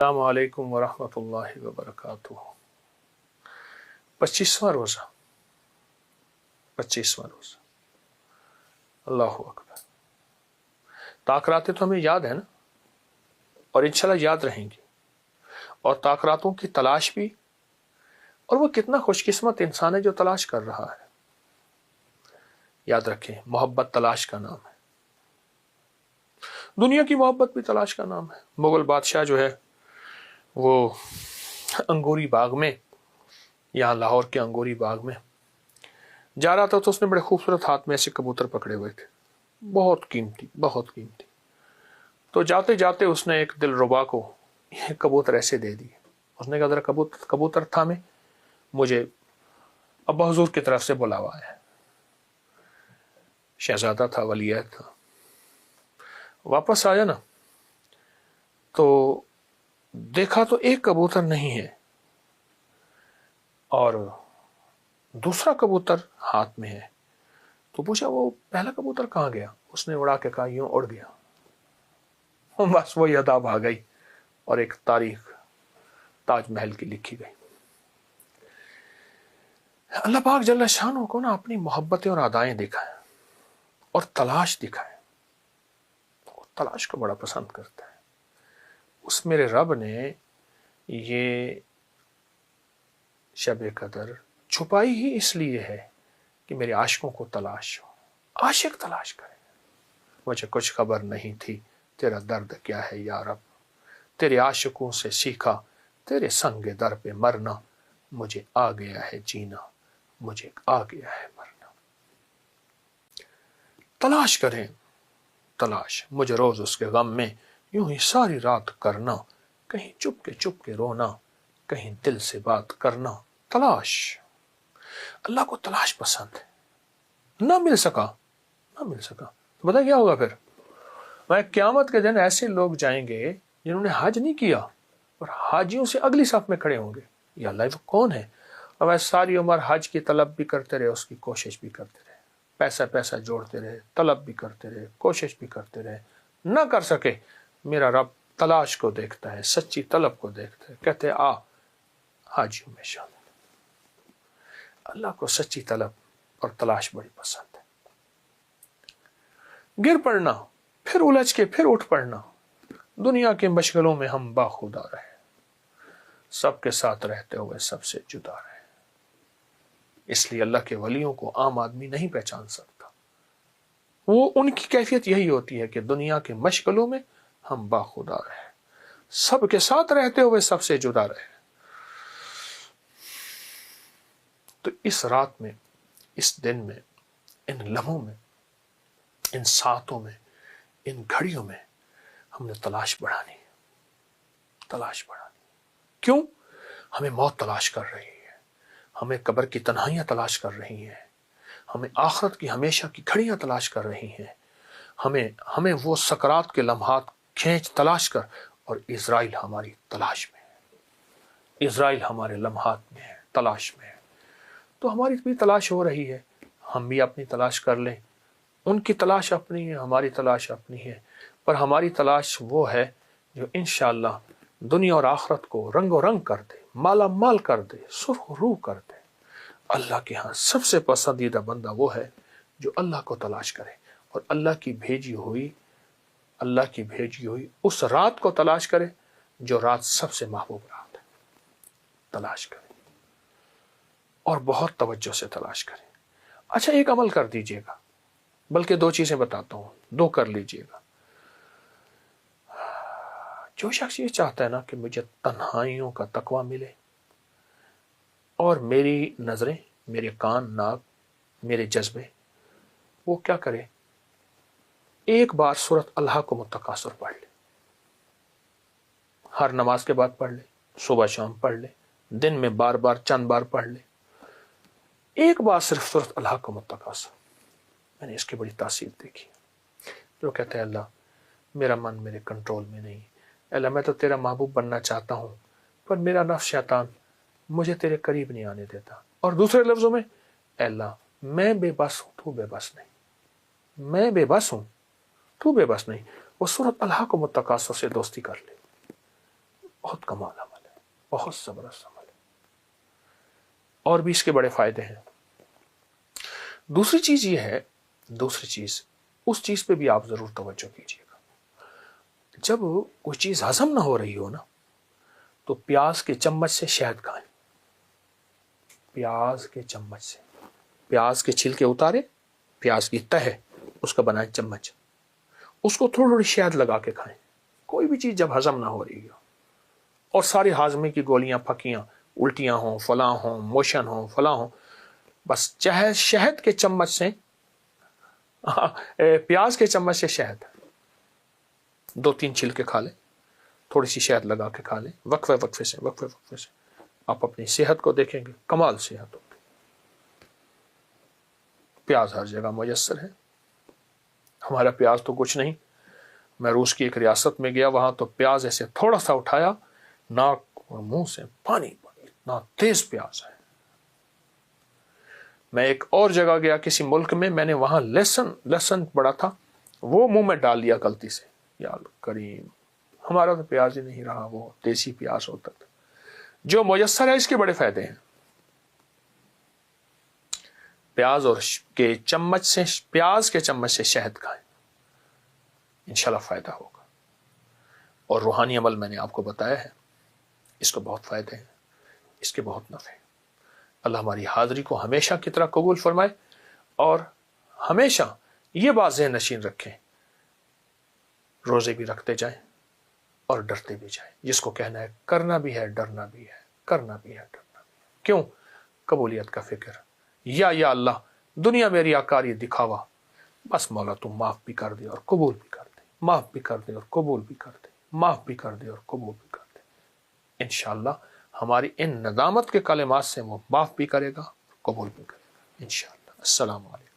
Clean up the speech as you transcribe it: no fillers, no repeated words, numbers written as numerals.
السلام علیکم ورحمۃ اللہ وبرکاتہ۔ 25واں روزہ 25واں روزہ، اللہ اکبر۔ تاخراتیں تو ہمیں یاد ہے نا، اور انشاءاللہ یاد رہیں گی، اور تاخراتوں کی تلاش بھی، اور وہ کتنا خوش قسمت انسان ہے جو تلاش کر رہا ہے۔ یاد رکھیں، محبت تلاش کا نام ہے، دنیا کی محبت بھی تلاش کا نام ہے۔ مغل بادشاہ جو ہے وہ انگوری باغ میں، یہاں لاہور کے انگوری باغ میں جا رہا تھا، تو اس نے بڑے خوبصورت ہاتھ میں ایسے کبوتر پکڑے ہوئے تھے، بہت قیمتی بہت قیمتی۔ تو جاتے جاتے اس نے ایک دل ربا کو یہ کبوتر ایسے دے دیے۔ اس نے کہا ذرا کبوتر تھامے، مجھے ابا حضور کی طرف سے بلاوا ہے۔ شہزادہ تھا، ولی عہد تھا، واپس آیا نا تو دیکھا تو ایک کبوتر نہیں ہے، اور دوسرا کبوتر ہاتھ میں ہے۔ تو پوچھا وہ پہلا کبوتر کہاں گیا؟ اس نے اڑا کے کہا یوں اڑ گیا۔ بس وہی اداب آ گئی، اور ایک تاریخ تاج محل کی لکھی گئی۔ اللہ پاک جل شانہ کو نا اپنی محبتیں اور ادائیں دکھائیں اور تلاش دکھائیں، وہ تلاش کو بڑا پسند کرتا ہے۔ اس میرے رب نے یہ شب قدر چھپائی ہی اس لیے ہے کہ میرے عاشقوں کو تلاش ہو، عاشق تلاش کریں۔ مجھے کچھ خبر نہیں تھی تیرا درد کیا ہے یا رب، تیرے عاشقوں سے سیکھا تیرے سنگ در پہ مرنا، مجھے آ گیا ہے جینا، مجھے آ گیا ہے مرنا۔ تلاش کریں، تلاش مجھے روز اس کے غم میں یوں ہی ساری رات کرنا، کہیں چپ کے رونا، کہیں دل سے بات کرنا۔ تلاش، اللہ کو تلاش پسند ہے۔ نہ مل سکا تو بتا کیا ہوگا پھر؟ میں قیامت کے دن ایسے لوگ جائیں گے جنہوں نے حج نہیں کیا، اور حاجیوں سے اگلی صف میں کھڑے ہوں گے۔ یا اللہ وہ کون ہے؟ اور میں ساری عمر حج کی طلب بھی کرتے رہے، اس کی کوشش بھی کرتے رہے، پیسہ جوڑتے رہے، طلب بھی کرتے رہے، کوشش بھی کرتے رہے، نہ کر سکے۔ میرا رب تلاش کو دیکھتا ہے، سچی طلب کو دیکھتا ہے، کہتے آ حاجیوں میں شامل۔ اللہ کو سچی طلب اور تلاش بڑی پسند ہے۔ گر پڑنا، پھر الجھ کے پھر اٹھ پڑنا، دنیا کے مشغلوں میں ہم باخدا رہے، سب کے ساتھ رہتے ہوئے سب سے جدا رہے۔ اس لیے اللہ کے ولیوں کو عام آدمی نہیں پہچان سکتا۔ وہ ان کی کیفیت یہی ہوتی ہے کہ دنیا کے مشغلوں میں ہم باخدا رہے، سب کے ساتھ رہتے ہوئے سب سے جدا رہے۔ تو اس رات میں، اس دن میں، ان لمحوں میں، ان ساعتوں میں، ان گھڑیوں میں ہم نے تلاش بڑھانی ہے، تلاش بڑھانی۔ کیوں؟ ہمیں موت تلاش کر رہی ہے، ہمیں قبر کی تنہائیاں تلاش کر رہی ہیں، ہمیں آخرت کی ہمیشہ کی گھڑیاں تلاش کر رہی ہیں، ہمیں وہ سکرات کے لمحات کھینچ تلاش کر، اور اسرائیل ہماری تلاش میں ہے، اسرائیل ہمارے لمحات میں ہے، تلاش میں ہے۔ تو ہماری بھی تلاش ہو رہی ہے، ہم بھی اپنی تلاش کر لیں۔ ان کی تلاش اپنی ہے، ہماری تلاش اپنی ہے، پر ہماری تلاش وہ ہے جو انشاءاللہ دنیا اور آخرت کو رنگ و رنگ کر دے، مالا مال کر دے، سرخ روح کر دے۔ اللہ کے ہاں سب سے پسندیدہ بندہ وہ ہے جو اللہ کو تلاش کرے، اور اللہ کی بھیجی ہوئی اس رات کو تلاش کرے جو رات سب سے محبوب رات ہے۔ تلاش کرے، اور بہت توجہ سے تلاش کریں۔ اچھا ایک عمل کر دیجئے گا، بلکہ دو چیزیں بتاتا ہوں، دو کر لیجئے گا۔ جو شخص یہ چاہتا ہے نا کہ مجھے تنہائیوں کا تقوی ملے، اور میری نظریں، میرے کان، ناک، میرے جذبے، وہ کیا کرے؟ ایک بار سورۃ اللہ کو متکاثر پڑھ لے، ہر نماز کے بعد پڑھ لے، صبح شام پڑھ لے، دن میں بار بار چند بار پڑھ لے، ایک بار صرف سورۃ اللہ کو متکاثر۔ میں نے اس کی بڑی تاثیر دیکھی۔ جو کہتے ہیں اللہ میرا من میرے کنٹرول میں نہیں، اللہ میں تو تیرا محبوب بننا چاہتا ہوں، پر میرا نفس شیطان مجھے تیرے قریب نہیں آنے دیتا۔ اور دوسرے لفظوں میں، اے اللہ میں بے بس ہوں، تو بے بس نہیں، میں بے بس ہوں، تو بے بس نہیں۔ وہ سورۃ اللہ کو متکاثر سے دوستی کر لے، بہت کمال عمل ہے، بہت زبردست عمل ہے، اور بھی اس کے بڑے فائدے ہیں۔ دوسری چیز یہ ہے، دوسری چیز، اس چیز پہ بھی آپ ضرور توجہ کیجیے گا، جب کوئی چیز ہضم نہ ہو رہی ہو نا تو پیاز کے چمچ سے شہد کھائیں، پیاز کے چمچ سے، پیاز کے چھلکے اتارے، پیاز کی تہ اس کا بنائیں چمچ، اس کو تھوڑی تھوڑی شہد لگا کے کھائیں، کوئی بھی چیز جب ہضم نہ ہو رہی ہو، اور ساری ہاضمے کی گولیاں پھکیاں، الٹیاں ہوں، فلاں ہوں، موشن ہوں، فلاں ہوں، بس چاہے شہد کے چمچ سے، پیاز کے چمچ سے شہد 2-3 چھلکے کھا لیں، تھوڑی سی شہد لگا کے کھا لیں، وقفے سے آپ اپنی صحت کو دیکھیں گے، کمال صحت ہوگی۔ پیاز ہر جگہ میسر ہے، ہمارا پیاز تو کچھ نہیں۔ میں روس کی ایک ریاست میں گیا، وہاں تو پیاز ایسے تھوڑا سا اٹھایا، ناک اور منہ سے پانی، اتنا تیز پیاز ہے۔ میں ایک اور جگہ گیا کسی ملک میں نے وہاں لہسن بڑا تھا، وہ منہ میں ڈال لیا غلطی سے، یا کریم، ہمارا تو پیاز ہی نہیں رہا، وہ دیسی پیاز ہوتا تھا۔ جو میسر ہے اس کے بڑے فائدے ہیں، پیاز کے چمچ سے شہد کھائیں، انشاءاللہ فائدہ ہوگا۔ اور روحانی عمل میں نے آپ کو بتایا ہے، اس کو بہت فائدے ہیں، اس کے بہت نفع ہیں۔ اللہ ہماری حاضری کو ہمیشہ کی طرح قبول فرمائے، اور ہمیشہ یہ بات ذہن نشین رکھیں، روزے بھی رکھتے جائیں اور ڈرتے بھی جائیں، جس کو کہنا ہے کرنا بھی ہے، ڈرنا بھی ہے، کرنا بھی ہے، ڈرنا بھی ہے۔ کیوں؟ قبولیت کا فکر، یا اللہ دنیا میں ریاکاری دکھاوا، بس مولا تم معاف بھی کر دے اور قبول بھی کر دے، معاف بھی کر دے اور قبول بھی کر دے، معاف بھی کر دے اور قبول بھی کر دے۔ انشاءاللہ ہماری ان ندامت کے کلمات سے وہ معاف بھی کرے گا، قبول بھی کرے گا انشاءاللہ۔ السلام علیکم۔